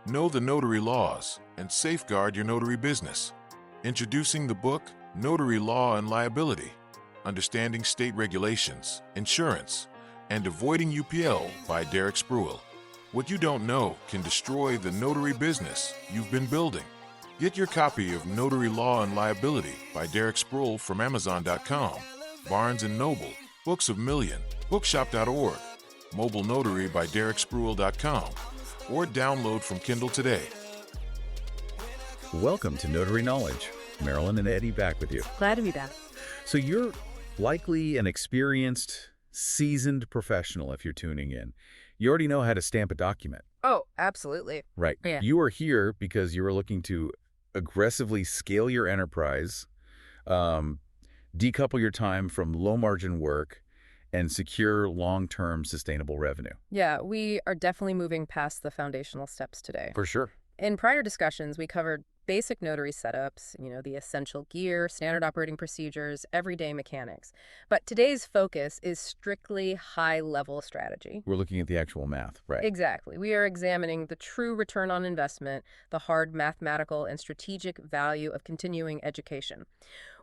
Know the notary laws and safeguard your notary business. Introducing the book, Notary Law and Liability, Understanding State Regulations, Insurance, and Avoiding UPL by Derrick Spruill. What you don't know can destroy the notary business you've been building. Get your copy of Notary Law and Liability by Derrick Spruill from Amazon.com, Barnes & Noble, Books of Million, Bookshop.org, Mobile Notary by DerrickSpruill.com, or download from Kindle today. Welcome to Notary Knowledge. Marylyn and Eddie back with you. Glad to be back. So you're likely an experienced, seasoned professional if you're tuning in. You already know how to stamp a document. Oh, absolutely. Right. Yeah. You are here because you are looking to aggressively scale your enterprise, decouple your time from low-margin work, and secure long-term sustainable revenue. Yeah, we are definitely moving past the foundational steps today. For sure. In prior discussions, we covered basic notary setups, the essential gear, standard operating procedures, everyday mechanics. But today's focus is strictly high-level strategy. We're looking at the actual math, right? Exactly. We are examining the true return on investment, the hard mathematical and strategic value of continuing education.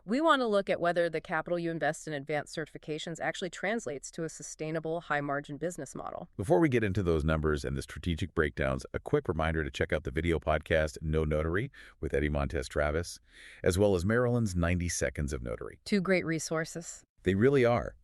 We want to look at whether the capital you invest in advanced certifications actually translates to a sustainable, high-margin business model. Before we get into those numbers and the strategic breakdowns, a quick reminder to check out the video podcast No Notary with Eddie Montes Travis, as well as Marylyn's 90 Seconds of Notary. Two great resources. They really are.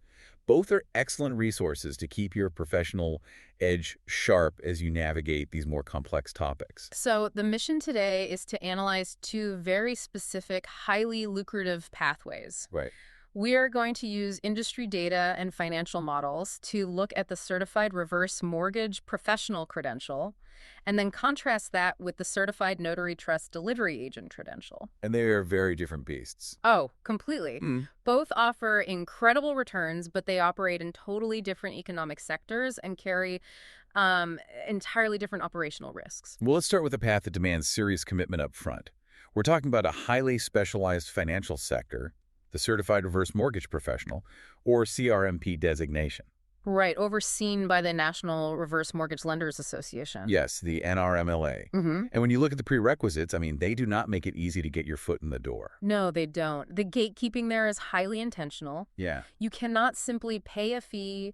Both are excellent resources to keep your professional edge sharp as you navigate these more complex topics. So the mission today is to analyze two very specific, highly lucrative pathways. Right. We are going to use industry data and financial models to look at the certified reverse mortgage professional credential and then contrast that with the certified notary trust delivery agent credential. And they are very different beasts. Oh, completely. Both offer incredible returns, but they operate in totally different economic sectors and carry entirely different operational risks. Well, let's start with a path that demands serious commitment up front. We're talking about a highly specialized financial sector, the Certified Reverse Mortgage Professional, or CRMP designation. Right, overseen by the National Reverse Mortgage Lenders Association. Yes, the NRMLA. And when you look at the prerequisites, they do not make it easy to get your foot in the door. No, they don't. The gatekeeping there is highly intentional. Yeah. You cannot simply pay a fee,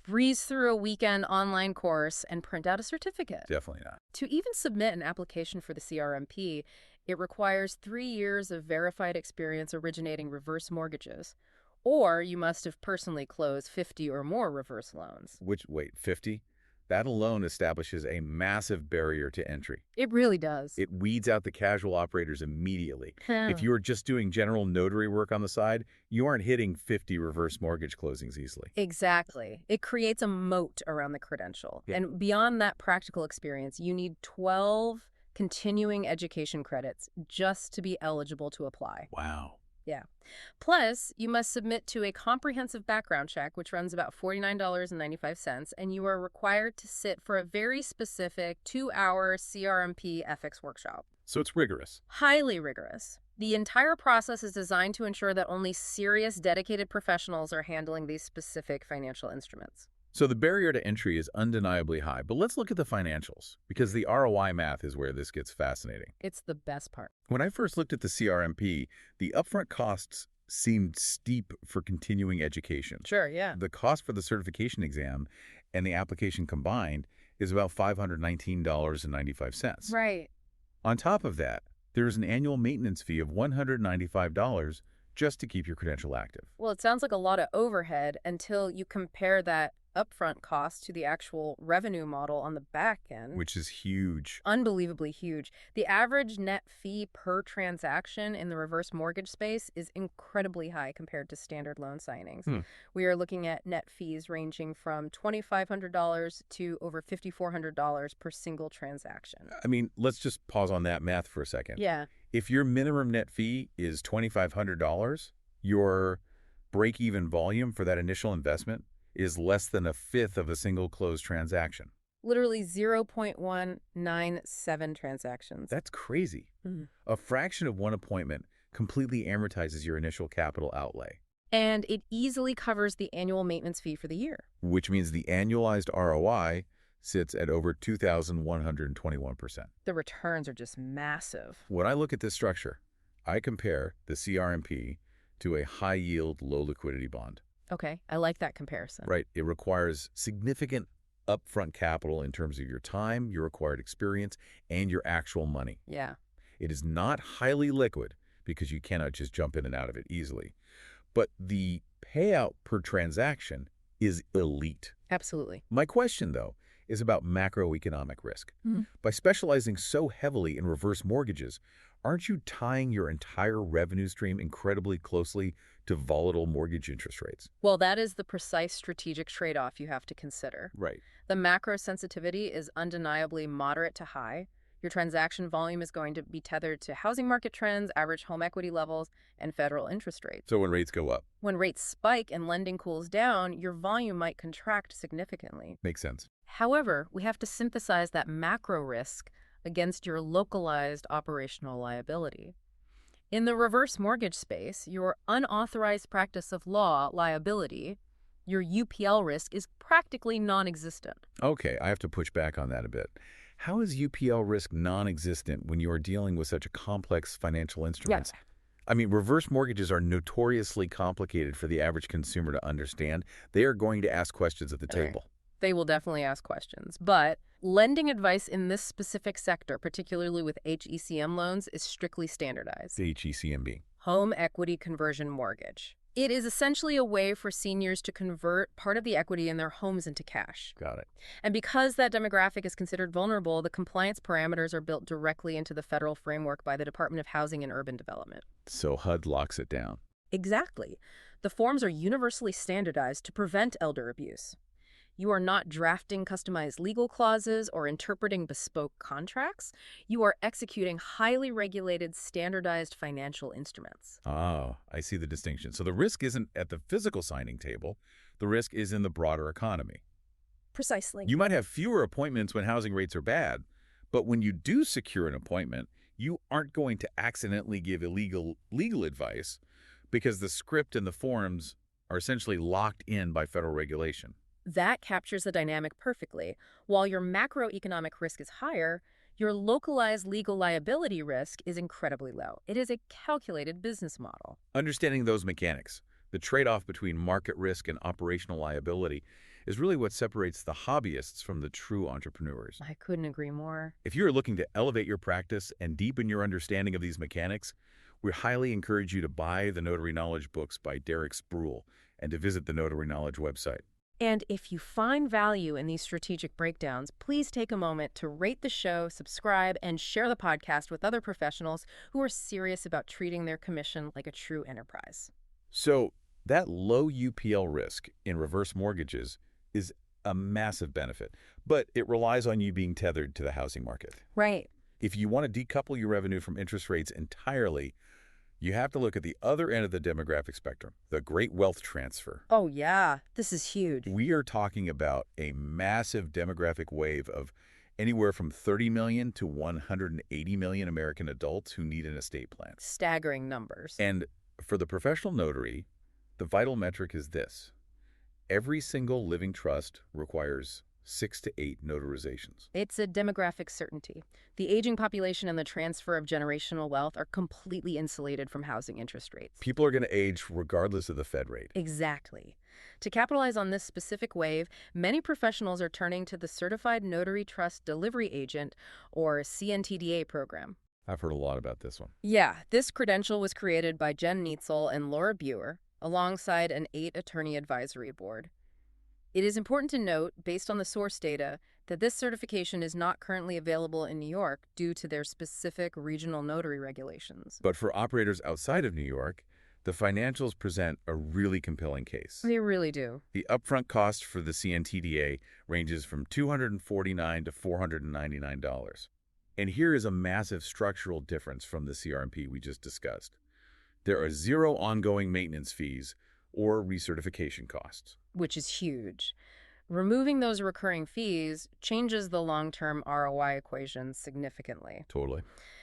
breeze through a weekend online course, and print out a certificate. Definitely not. To even submit an application for the CRMP, it requires 3 years of verified experience originating reverse mortgages. Or you must have personally closed 50 or more reverse loans. Wait, 50? That alone establishes a massive barrier to entry. It really does. It weeds out the casual operators immediately. If you are just doing general notary work on the side, you aren't hitting 50 reverse mortgage closings easily. Exactly. It creates a moat around the credential. Yeah. And beyond that practical experience, you need 12 continuing education credits just to be eligible to apply. Wow. Yeah. Plus, you must submit to a comprehensive background check, which runs about $49.95, and you are required to sit for a very specific 2-hour CRMP ethics workshop. So it's rigorous. Highly rigorous. The entire process is designed to ensure that only serious, dedicated professionals are handling these specific financial instruments. So the barrier to entry is undeniably high, but let's look at the financials, because the ROI math is where this gets fascinating. It's the best part. When I first looked at the CRMP, the upfront costs seemed steep for continuing education. Sure, yeah. The cost for the certification exam and the application combined is about $519.95. Right. On top of that, there is an annual maintenance fee of $195 just to keep your credential active. Well, it sounds like a lot of overhead until you compare that upfront cost to the actual revenue model on the back end. Which is huge. Unbelievably huge. The average net fee per transaction in the reverse mortgage space is incredibly high compared to standard loan signings. We are looking at net fees ranging from $2,500 to over $5,400 per single transaction. Let's just pause on that math for a second. Yeah. If your minimum net fee is $2,500, your break-even volume for that initial investment is less than a fifth of a single closed transaction. Literally 0.197 transactions. That's crazy. A fraction of one appointment completely amortizes your initial capital outlay. And it easily covers the annual maintenance fee for the year. Which means the annualized ROI sits at over 2,121%. The returns are just massive. When I look at this structure, I compare the CRMP to a high-yield, low-liquidity bond. Okay, I like that comparison. Right. It requires significant upfront capital in terms of your time, your required experience, and your actual money. Yeah. It is not highly liquid because you cannot just jump in and out of it easily. But the payout per transaction is elite. Absolutely. My question, though, is about macroeconomic risk. By specializing so heavily in reverse mortgages, aren't you tying your entire revenue stream incredibly closely to volatile mortgage interest rates? Well, that is the precise strategic trade-off you have to consider. Right. The macro sensitivity is undeniably moderate to high. Your transaction volume is going to be tethered to housing market trends, average home equity levels, and federal interest rates. So when rates go up. When rates spike and lending cools down, your volume might contract significantly. Makes sense. However, we have to synthesize that macro risk against your localized operational liability. In the reverse mortgage space, your unauthorized practice of law liability, your UPL risk, is practically non-existent. Okay, I have to push back on that a bit. How is UPL risk non-existent when you are dealing with such a complex financial instruments? I mean, reverse mortgages are notoriously complicated for the average consumer to understand. They are going to ask questions at the table. They will definitely ask questions. But lending advice in this specific sector, particularly with HECM loans, is strictly standardized. HECM. Home equity conversion mortgage. It is essentially a way for seniors to convert part of the equity in their homes into cash. Got it. And because that demographic is considered vulnerable, the compliance parameters are built directly into the federal framework by the Department of Housing and Urban Development. So HUD locks it down. Exactly. The forms are universally standardized to prevent elder abuse. You are not drafting customized legal clauses or interpreting bespoke contracts. You are executing highly regulated, standardized financial instruments. Oh, I see the distinction. So the risk isn't at the physical signing table. The risk is in the broader economy. Precisely. You might have fewer appointments when housing rates are bad, but when you do secure an appointment, you aren't going to accidentally give illegal legal advice because the script and the forms are essentially locked in by federal regulation. That captures the dynamic perfectly. While your macroeconomic risk is higher, your localized legal liability risk is incredibly low. It is a calculated business model. Understanding those mechanics, the trade-off between market risk and operational liability, is really what separates the hobbyists from the true entrepreneurs. I couldn't agree more. If you're looking to elevate your practice and deepen your understanding of these mechanics, we highly encourage you to buy the Notary Knowledge books by Derrick Spruill and to visit the Notary Knowledge website. And if you find value in these strategic breakdowns, please take a moment to rate the show, subscribe, and share the podcast with other professionals who are serious about treating their commission like a true enterprise. So that low UPL risk in reverse mortgages is a massive benefit, but it relies on you being tethered to the housing market. Right. If you want to decouple your revenue from interest rates entirely, you have to look at the other end of the demographic spectrum, the great wealth transfer. Oh, yeah. This is huge. We are talking about a massive demographic wave of anywhere from 30 million to 180 million American adults who need an estate plan. Staggering numbers. And for the professional notary, the vital metric is this. Every single living trust requires 6 to 8 notarizations. It's a demographic certainty. The aging population and the transfer of generational wealth are completely insulated from housing interest rates. People are going to age regardless of the Fed rate. Exactly. To capitalize on this specific wave, many professionals are turning to the Certified Notary Trust Delivery Agent, or CNTDA program. I've heard a lot about this one. Yeah, this credential was created by Jen Neitzel and Laura Buer, alongside an 8-attorney advisory board. It is important to note, based on the source data, that this certification is not currently available in New York due to their specific regional notary regulations. But for operators outside of New York, the financials present a really compelling case. They really do. The upfront cost for the CNTDA ranges from $249 to $499. And here is a massive structural difference from the CRMP we just discussed. There are 0 ongoing maintenance fees or recertification costs. Which is huge. Removing those recurring fees changes the long-term ROI equation significantly. Totally.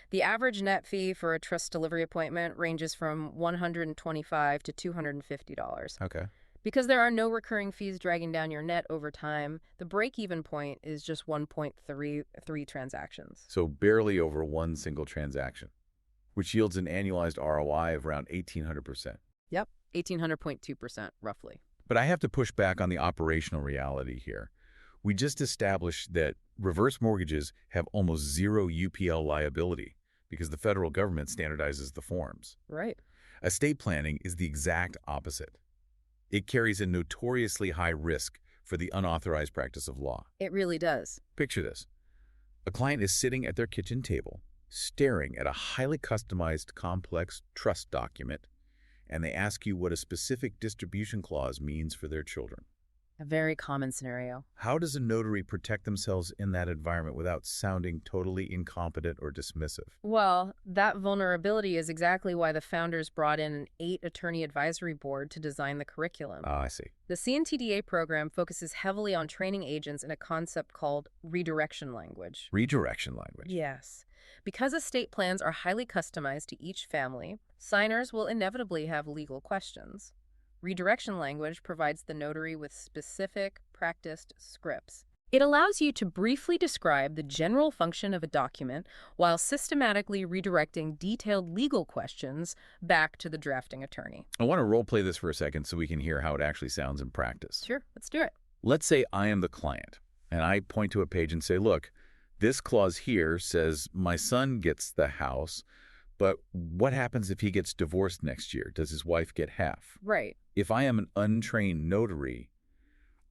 The average net fee for a trust delivery appointment ranges from $125 to $250. Okay. Because there are no recurring fees dragging down your net over time, the break-even point is just 1.33 transactions. So barely over one single transaction, which yields an annualized ROI of around 1,800%. Yep, 1,800.2% roughly. But I have to push back on the operational reality here. We just established that reverse mortgages have almost zero UPL liability because the federal government standardizes the forms. Right. Estate planning is the exact opposite. It carries a notoriously high risk for the unauthorized practice of law. It really does. Picture this. A client is sitting at their kitchen table, staring at a highly customized, complex trust document, and they ask you what a specific distribution clause means for their children. A very common scenario. How does a notary protect themselves in that environment without sounding totally incompetent or dismissive? Well, that vulnerability is exactly why the founders brought in an 8-attorney advisory board to design the curriculum. Ah, I see. The CNTDA program focuses heavily on training agents in a concept called redirection language. Redirection language. Yes. Because estate plans are highly customized to each family, signers will inevitably have legal questions. Redirection language provides the notary with specific, practiced scripts. It allows you to briefly describe the general function of a document while systematically redirecting detailed legal questions back to the drafting attorney. I want to role-play this for a second so we can hear how it actually sounds in practice. Sure, let's do it. Let's say I am the client, and I point to a page and say, look, this clause here says my son gets the house, but what happens if he gets divorced next year? Does his wife get half? Right. If I am an untrained notary,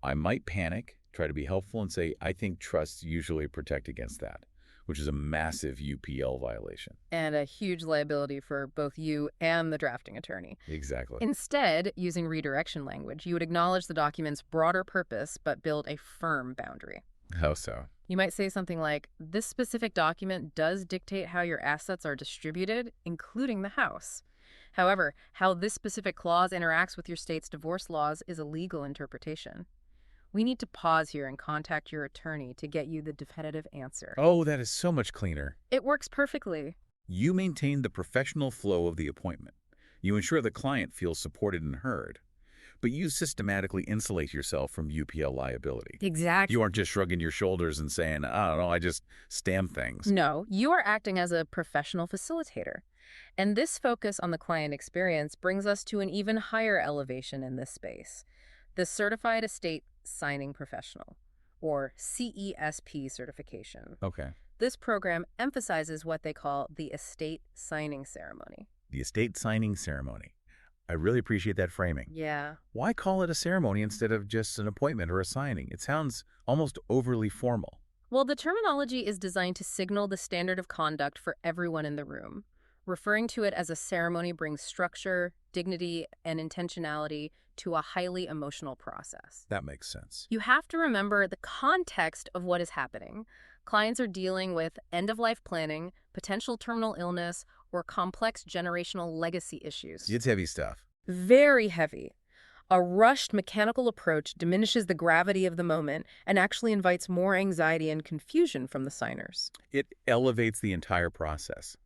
I might panic, try to be helpful, and say, I think trusts usually protect against that, which is a massive UPL violation. And a huge liability for both you and the drafting attorney. Exactly. Instead, using redirection language, you would acknowledge the document's broader purpose but build a firm boundary. How so? You might say something like, this specific document does dictate how your assets are distributed, including the house. However, how this specific clause interacts with your state's divorce laws is a legal interpretation. We need to pause here and contact your attorney to get you the definitive answer. Oh, that is so much cleaner. It works perfectly. You maintain the professional flow of the appointment. You ensure the client feels supported and heard. But you systematically insulate yourself from UPL liability. Exactly. You aren't just shrugging your shoulders and saying, I don't know, I just stamp things. No, you are acting as a professional facilitator. And this focus on the client experience brings us to an even higher elevation in this space, the Certified Estate Signing Professional, or CESP certification. Okay. This program emphasizes what they call the estate signing ceremony. The estate signing ceremony. I really appreciate that framing. Yeah. Why call it a ceremony instead of just an appointment or a signing? It sounds almost overly formal. Well, the terminology is designed to signal the standard of conduct for everyone in the room. Referring to it as a ceremony brings structure, dignity, and intentionality to a highly emotional process. That makes sense. You have to remember the context of what is happening. Clients are dealing with end-of-life planning, potential terminal illness, or complex generational legacy issues. It's heavy stuff. Very heavy. A rushed mechanical approach diminishes the gravity of the moment and actually invites more anxiety and confusion from the signers. It elevates the entire process.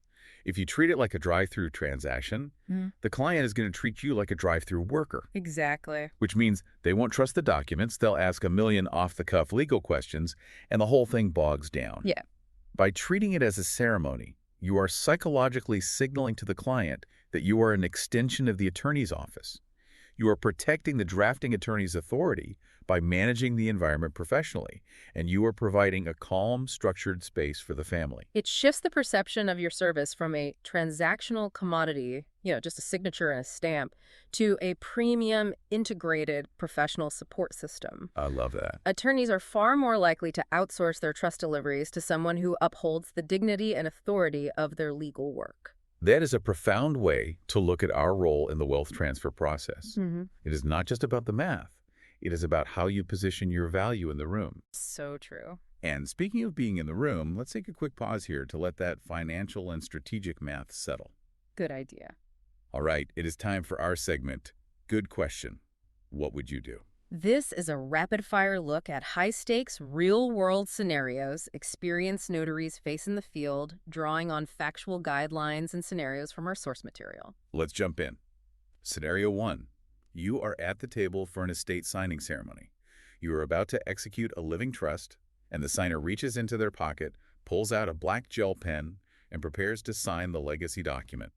If you treat it like a drive-through transaction, the client is going to treat you like a drive-through worker. Exactly. Which means they won't trust the documents, they'll ask a million off-the-cuff legal questions, and the whole thing bogs down. Yeah. By treating it as a ceremony, you are psychologically signaling to the client that you are an extension of the attorney's office. You are protecting the drafting attorney's authority by managing the environment professionally, and you are providing a calm, structured space for the family. It shifts the perception of your service from a transactional commodity, just a signature and a stamp, to a premium, integrated professional support system. I love that. Attorneys are far more likely to outsource their trust deliveries to someone who upholds the dignity and authority of their legal work. That is a profound way to look at our role in the wealth transfer process. Mm-hmm. It is not just about the math. It is about how you position your value in the room. So true. And speaking of being in the room, let's take a quick pause here to let that financial and strategic math settle. Good idea. All right, it is time for our segment, Good Question. What would you do? This is a rapid-fire look at high-stakes, real-world scenarios experienced notaries face in the field, drawing on factual guidelines and scenarios from our source material. Let's jump in. Scenario 1. You are at the table for an estate signing ceremony. You are about to execute a living trust, and the signer reaches into their pocket, pulls out a black gel pen, and prepares to sign the legacy document.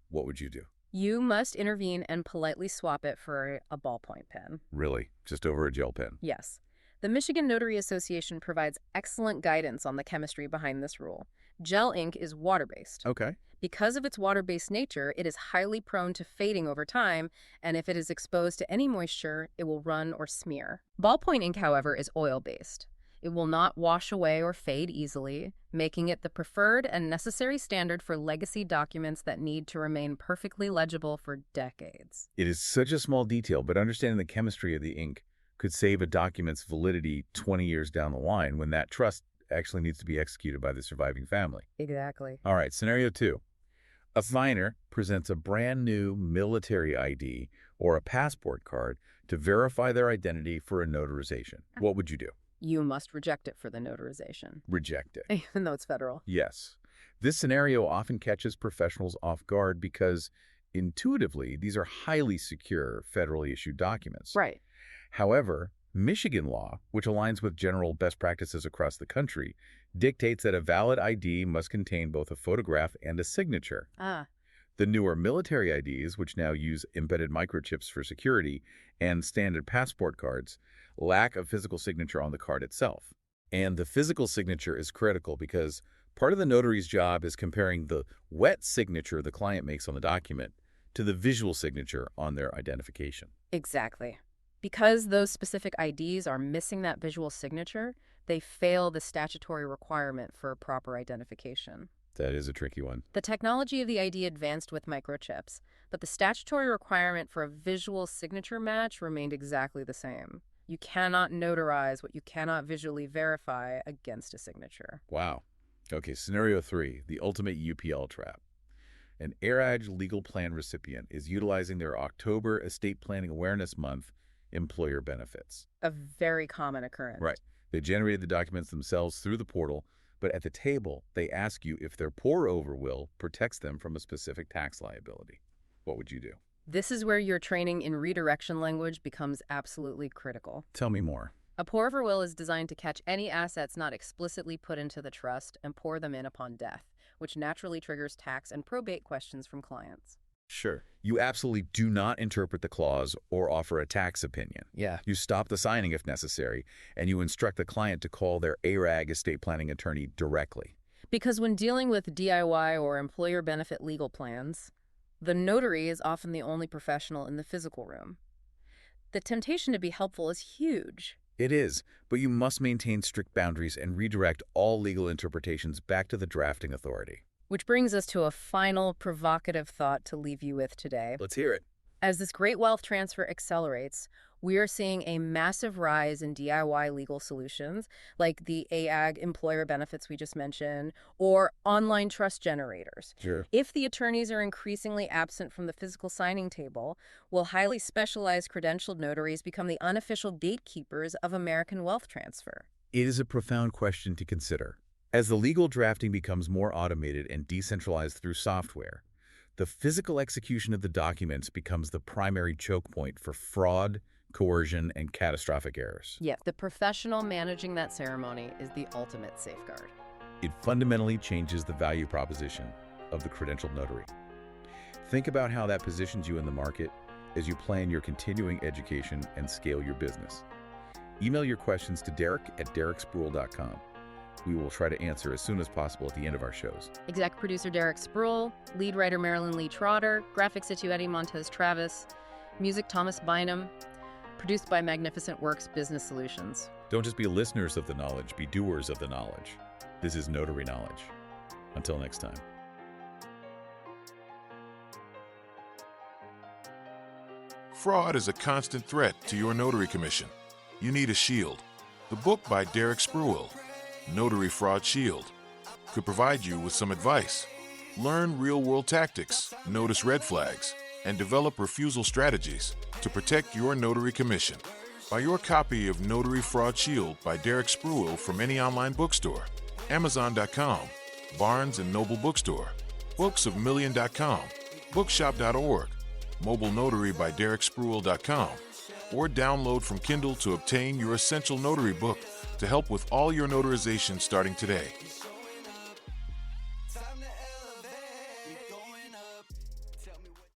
What would you do? You must intervene and politely swap it for a ballpoint pen. Really? Just over a gel pen? Yes. The Michigan Notary Association provides excellent guidance on the chemistry behind this rule. Gel ink is water-based. Okay. Because of its water-based nature, it is highly prone to fading over time, and if it is exposed to any moisture, it will run or smear. Ballpoint ink, however, is oil-based. It will not wash away or fade easily, making it the preferred and necessary standard for legacy documents that need to remain perfectly legible for decades. It is such a small detail, but understanding the chemistry of the ink could save a document's validity 20 years down the line when that trust actually needs to be executed by the surviving family. Exactly. All right, scenario 2. A signer presents a brand new military ID or a passport card to verify their identity for a notarization. What would you do? You must reject it for the notarization. Reject it. Even though it's federal. Yes. This scenario often catches professionals off guard because, intuitively, these are highly secure federally issued documents. Right. However, Michigan law, which aligns with general best practices across the country, dictates that a valid ID must contain both a photograph and a signature. The newer military IDs, which now use embedded microchips for security, and standard passport cards, lack a physical signature on the card itself. And the physical signature is critical because part of the notary's job is comparing the wet signature the client makes on the document to the visual signature on their identification. Exactly. Because those specific IDs are missing that visual signature, they fail the statutory requirement for proper identification. That is a tricky one. The technology of the ID advanced with microchips, but the statutory requirement for a visual signature match remained exactly the same. You cannot notarize what you cannot visually verify against a signature. Wow. Okay, scenario 3, the ultimate UPL trap. An AIRAG legal plan recipient is utilizing their October Estate Planning Awareness Month employer benefits. A very common occurrence. Right. They generated the documents themselves through the portal, but at the table, they ask you if their pour-over will protects them from a specific tax liability. What would you do? This is where your training in redirection language becomes absolutely critical. Tell me more. A pour-over will is designed to catch any assets not explicitly put into the trust and pour them in upon death, which naturally triggers tax and probate questions from clients. Sure. You absolutely do not interpret the clause or offer a tax opinion. Yeah. You stop the signing if necessary, and you instruct the client to call their AIRAG estate planning attorney directly. Because when dealing with DIY or employer benefit legal plans, the notary is often the only professional in the physical room. The temptation to be helpful is huge. It is, but you must maintain strict boundaries and redirect all legal interpretations back to the drafting authority. Which brings us to a final provocative thought to leave you with today. Let's hear it. As this great wealth transfer accelerates, we are seeing a massive rise in DIY legal solutions like the AIG employer benefits we just mentioned, or online trust generators. Sure. If the attorneys are increasingly absent from the physical signing table, will highly specialized credentialed notaries become the unofficial gatekeepers of American wealth transfer? It is a profound question to consider. As the legal drafting becomes more automated and decentralized through software, the physical execution of the documents becomes the primary choke point for fraud, coercion, and catastrophic errors. Yes, the professional managing that ceremony is the ultimate safeguard. It fundamentally changes the value proposition of the credentialed notary. Think about how that positions you in the market as you plan your continuing education and scale your business. Email your questions to Derrick at derrickspruill.com. We will try to answer as soon as possible at the end of our shows. Exec producer Derrick Spruill, lead writer Marylyn Trotter, graphics Situetti Montes Travis, music Thomas Bynum, produced by Magnificent Workz Business Solutions. Don't just be listeners of the knowledge, be doers of the knowledge. This is Notary Knowledge. Until next time. Fraud is a constant threat to your notary commission. You need a shield. The book by Derrick Spruill, Notary Fraud Shield, could provide you with some advice. Learn real-world tactics, notice red flags, and develop refusal strategies to protect your notary commission. Buy your copy of Notary Fraud Shield by Derrick Spruill from any online bookstore, Amazon.com, Barnes & Noble Bookstore, booksofmillion.com, bookshop.org, Mobile Notary by DerrickSpruill.com, or download from Kindle to obtain your essential notary book to help with all your notarization starting today.